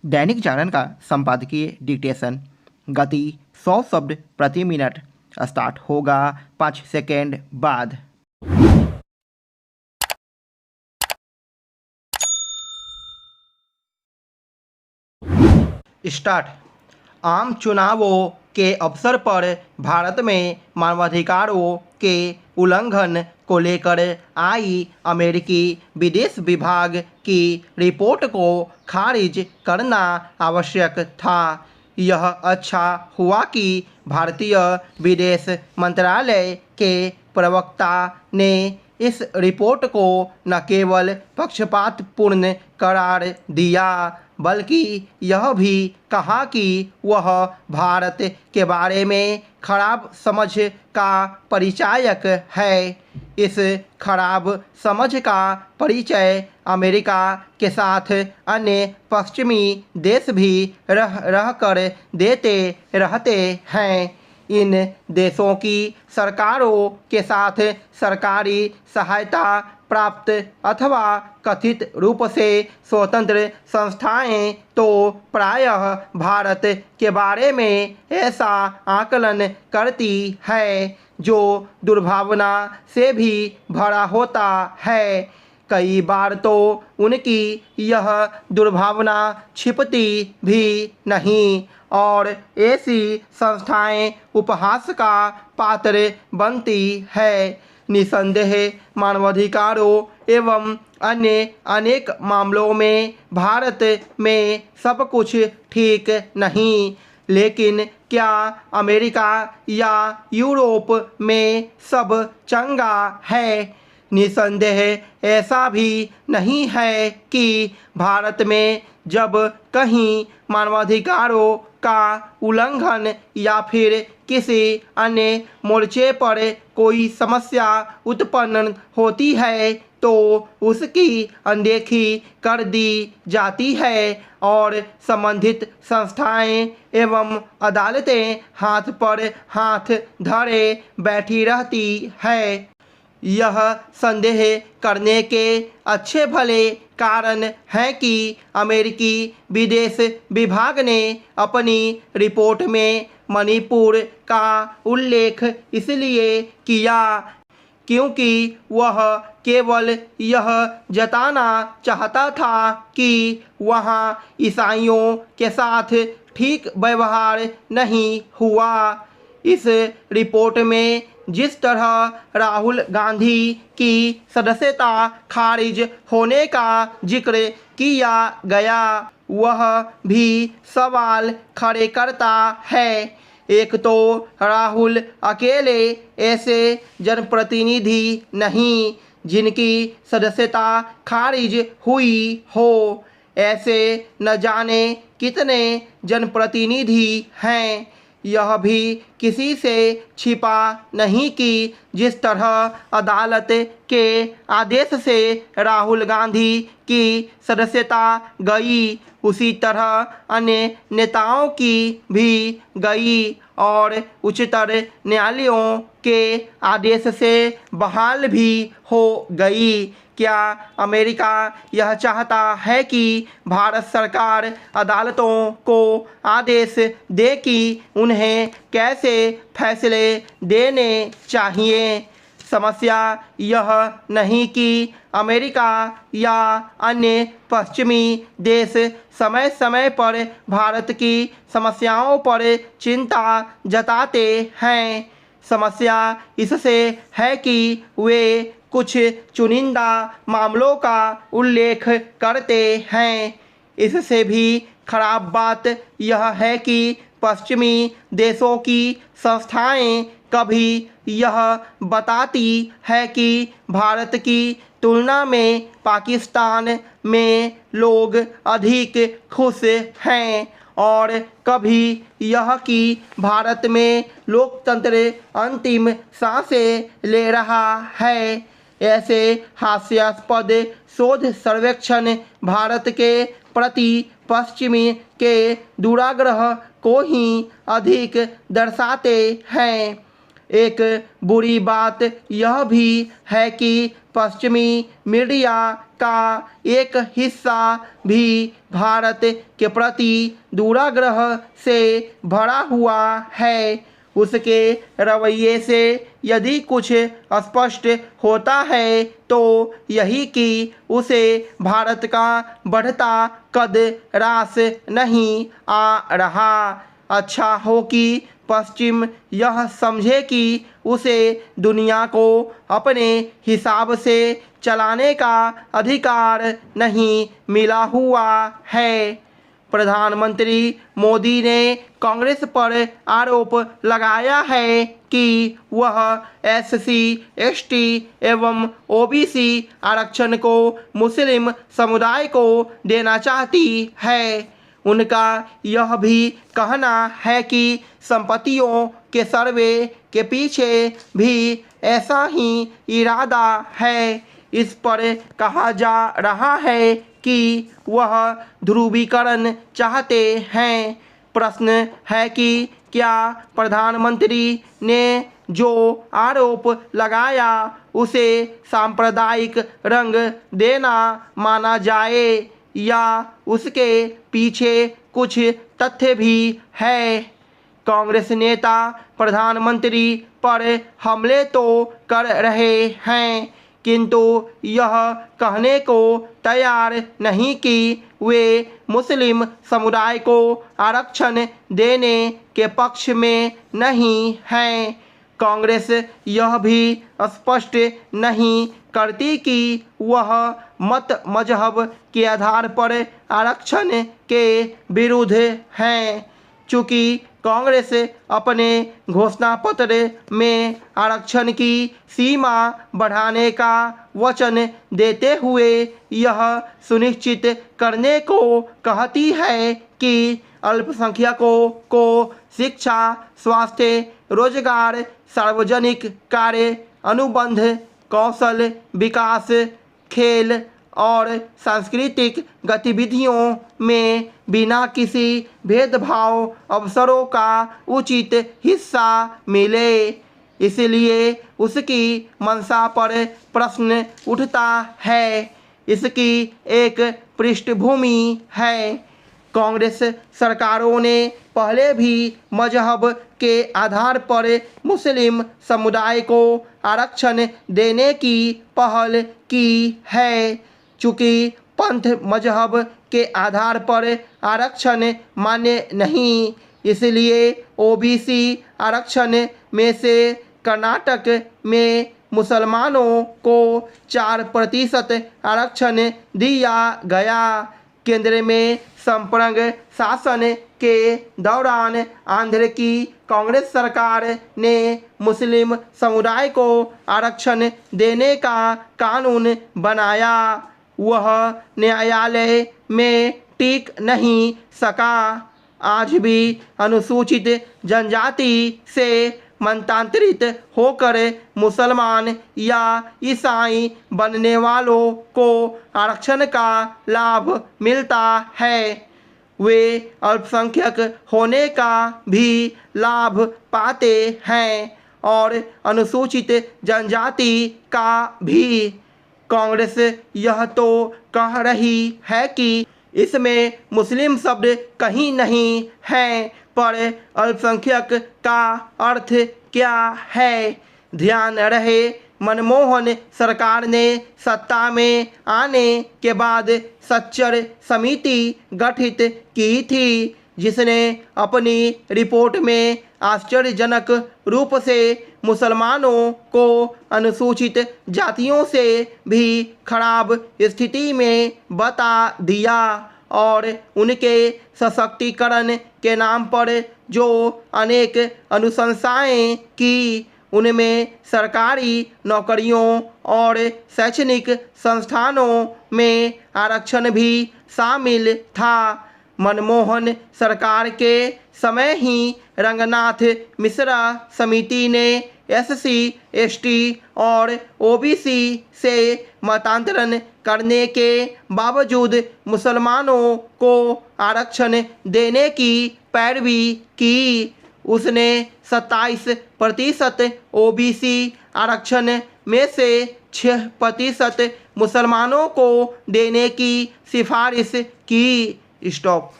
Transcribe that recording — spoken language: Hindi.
दैनिक जागरण का संपादकीय डिक्टेशन। गति 100 शब्द प्रति मिनट। स्टार्ट होगा 5 सेकेंड बाद। स्टार्ट। आम चुनावों के अवसर पर भारत में मानवाधिकारों के उल्लंघन को लेकर आई अमेरिकी विदेश विभाग की रिपोर्ट को खारिज करना आवश्यक था। यह अच्छा हुआ कि भारतीय विदेश मंत्रालय के प्रवक्ता ने इस रिपोर्ट को न केवल पक्षपातपूर्ण करार दिया बल्कि यह भी कहा कि वह भारत के बारे में खराब समझ का परिचायक है। इस खराब समझ का परिचय अमेरिका के साथ अन्य पश्चिमी देश भी रह कर देते रहते हैं। इन देशों की सरकारों के साथ सरकारी सहायता प्राप्त अथवा कथित रूप से स्वतंत्र संस्थाएं तो प्रायः भारत के बारे में ऐसा आकलन करती है जो दुर्भावना से भी भरा होता है। कई बार तो उनकी यह दुर्भावना छिपती भी नहीं और ऐसी संस्थाएं उपहास का पात्र बनती है। निसंदेह मानवाधिकारों एवं अन्य अनेक मामलों में भारत में सब कुछ ठीक नहीं, लेकिन क्या अमेरिका या यूरोप में सब चंगा है? निसंदेह ऐसा भी नहीं है कि भारत में जब कहीं मानवाधिकारों का उल्लंघन या फिर किसी अन्य मोर्चे पर कोई समस्या उत्पन्न होती है तो उसकी अनदेखी कर दी जाती है और संबंधित संस्थाएं एवं अदालतें हाथ पर हाथ धरे बैठी रहती है। यह संदेह करने के अच्छे भले कारण है कि अमेरिकी विदेश विभाग ने अपनी रिपोर्ट में मणिपुर का उल्लेख इसलिए किया क्योंकि वह केवल यह जताना चाहता था कि वहाँ ईसाइयों के साथ ठीक व्यवहार नहीं हुआ। इस रिपोर्ट में जिस तरह राहुल गांधी की सदस्यता खारिज होने का जिक्र किया गया वह भी सवाल खड़े करता है। एक तो राहुल अकेले ऐसे जनप्रतिनिधि नहीं जिनकी सदस्यता खारिज हुई हो, ऐसे न जाने कितने जनप्रतिनिधि हैं। यह भी किसी से छिपा नहीं कि जिस तरह अदालत के आदेश से राहुल गांधी की सदस्यता गई उसी तरह अन्य नेताओं की भी गई और उच्चतर न्यायालयों के आदेश से बहाल भी हो गई। क्या अमेरिका यह चाहता है कि भारत सरकार अदालतों को आदेश दे कि उन्हें कैसे फैसले देने चाहिए? समस्या यह नहीं कि अमेरिका या अन्य पश्चिमी देश समय समय पर भारत की समस्याओं पर चिंता जताते हैं। समस्या इससे है कि वे कुछ चुनिंदा मामलों का उल्लेख करते हैं। इससे भी खराब बात यह है कि पश्चिमी देशों की संस्थाएं कभी यह बताती है कि भारत की तुलना में पाकिस्तान में लोग अधिक खुश हैं और कभी यह कि भारत में लोकतंत्र अंतिम सांसें ले रहा है। ऐसे हास्यास्पद शोध सर्वेक्षण भारत के प्रति पश्चिमी के दुराग्रह को ही अधिक दर्शाते हैं। एक बुरी बात यह भी है कि पश्चिमी मीडिया का एक हिस्सा भी भारत के प्रति दुराग्रह से भरा हुआ है। उसके रवैये से यदि कुछ स्पष्ट होता है तो यही कि उसे भारत का बढ़ता कद रास नहीं आ रहा। अच्छा हो कि पश्चिम यह समझे कि उसे दुनिया को अपने हिसाब से चलाने का अधिकार नहीं मिला हुआ है। प्रधानमंत्री मोदी ने कांग्रेस पर आरोप लगाया है कि वह SC, ST एवं OBC आरक्षण को मुस्लिम समुदाय को देना चाहती है। उनका यह भी कहना है कि संपत्तियों के सर्वे के पीछे भी ऐसा ही इरादा है। इस पर कहा जा रहा है कि वह ध्रुवीकरण चाहते हैं। प्रश्न है कि क्या प्रधानमंत्री ने जो आरोप लगाया उसे सांप्रदायिक रंग देना माना जाए या उसके पीछे कुछ तथ्य भी है। कांग्रेस नेता प्रधानमंत्री पर हमले तो कर रहे हैं किंतु यह कहने को तैयार नहीं कि वे मुस्लिम समुदाय को आरक्षण देने के पक्ष में नहीं हैं। कांग्रेस यह भी स्पष्ट नहीं करती कि वह मत मजहब के आधार पर आरक्षण के विरुद्ध है। चूँकि कांग्रेस अपने घोषणा पत्र में आरक्षण की सीमा बढ़ाने का वचन देते हुए यह सुनिश्चित करने को कहती है कि अल्पसंख्यकों को शिक्षा, स्वास्थ्य, रोजगार, सार्वजनिक कार्य, अनुबंध, कौशल विकास, खेल और सांस्कृतिक गतिविधियों में बिना किसी भेदभाव अवसरों का उचित हिस्सा मिले। इसलिए उसकी मंशा पर प्रश्न उठता है। इसकी एक पृष्ठभूमि है। कांग्रेस सरकारों ने पहले भी मजहब के आधार पर मुस्लिम समुदाय को आरक्षण देने की पहल की है। चूँकि पंथ मजहब के आधार पर आरक्षण मान्य नहीं, इसलिए OBC आरक्षण में से कर्नाटक में मुसलमानों को 4% आरक्षण दिया गया। केंद्र में संप्रंग शासन के दौरान आंध्र की कांग्रेस सरकार ने मुस्लिम समुदाय को आरक्षण देने का कानून बनाया। वह न्यायालय में टिक नहीं सका। आज भी अनुसूचित जनजाति से मतांतरित होकर मुसलमान या ईसाई बनने वालों को आरक्षण का लाभ मिलता है। वे अल्पसंख्यक होने का भी लाभ पाते हैं और अनुसूचित जनजाति का भी। कांग्रेस यह तो कह रही है कि इसमें मुस्लिम शब्द कहीं नहीं है, पर अल्पसंख्यक का अर्थ क्या है? ध्यान रहे, मनमोहन सरकार ने सत्ता में आने के बाद सच्चर समिति गठित की थी, जिसने अपनी रिपोर्ट में आश्चर्यजनक रूप से मुसलमानों को अनुसूचित जातियों से भी खराब स्थिति में बता दिया और उनके सशक्तिकरण के नाम पर जो अनेक अनुशंसाएं की, उनमें सरकारी नौकरियों और शैक्षणिक संस्थानों में आरक्षण भी शामिल था। मनमोहन सरकार के समय ही रंगनाथ मिश्रा समिति ने SC, ST और OBC से मतांतरण करने के बावजूद मुसलमानों को आरक्षण देने की पैरवी की। उसने 27% ओबीसी आरक्षण में से 6% मुसलमानों को देने की सिफारिश की। स्टॉप।